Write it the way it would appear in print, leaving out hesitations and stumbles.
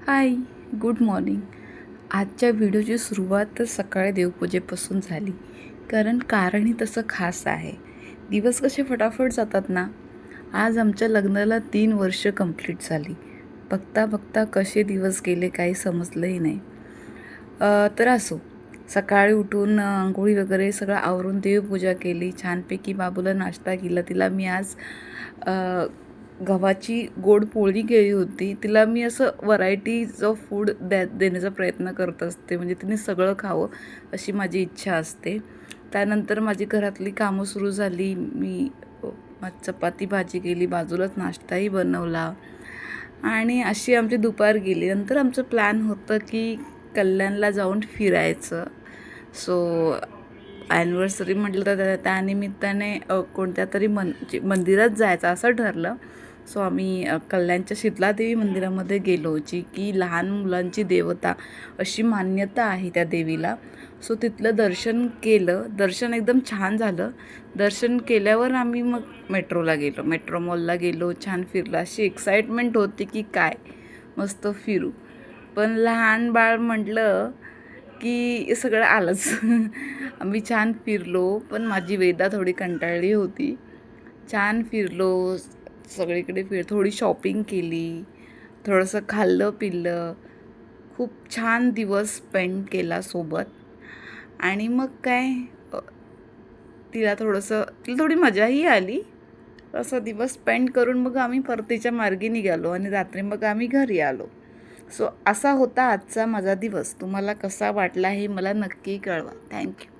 हाय, good morning. आजच्या व्हिडिओची सुरुवात तर सकाळी देवपूजेपासून झाली. कारणही तसं खास आहे. दिवस कसे फटाफट जातात ना. आज आमच्या लग्नाला 3 वर्ष कंप्लीट झाली. बघता बघता कसे दिवस गेले काही समजलंही नाही. तर असो, सकाळी उठून अंघोळी वगैरे सगळं आवरून देवपूजा केली. छानपैकी बाबूला नाश्ता केला. तिला मी आज गव्हाची गोड पोळी केली होती. तिला मी असं व्हरायटीज ऑफ फूड देण्याचा प्रयत्न करत असते, म्हणजे तिने सगळं खावं अशी माझी इच्छा असते. त्यानंतर माझी घरातली कामं सुरू झाली. मी चपाती भाजी केली, बाजूलाच नाश्ताही बनवला आणि अशी आमची दुपार गेली. नंतर आमचं प्लॅन होतं की कल्याणला जाऊन फिरायचं. सो ॲनिव्हर्सरी म्हटलं तर त्यानिमित्ताने कोणत्या तरी मंदिरात जायचं असं ठरलं. सो आम्ही कल्याणच्या शीतलादेवी मंदिरामध्ये गेलो, जी की लहान मुलांची देवता अशी मान्यता आहे त्या देवीला. सो तिथलं दर्शन केलं. दर्शन एकदम छान झालं. दर्शन केल्यावर आम्ही मग मेट्रोला गेलो, मेट्रो मॉलला गेलो, छान फिरलो. अशी एक्साइटमेंट होती की काय मस्त फिरू. पण लहान बाळ म्हटलं की सगळं आलंच. आम्ही छान फिरलो, पण माझी वेदा थोडी कंटाळली होती. छान फिरलो, सगळीकडे थोडी शॉपिंग केली, थोडंसं खाल्लं पिल्लं, खूप छान दिवस स्पेंड केला सोबत. आणि मग काय तिला थोडी मजाही आली. असा दिवस स्पेंड करून मग आम्ही परतीच्या मार्गी निघालो आणि रात्री मग आम्ही घरी आलो. सो असा होता आजचा माझा दिवस. तुम्हाला कसा वाटला हे मला नक्की कळवा. थँक्यू.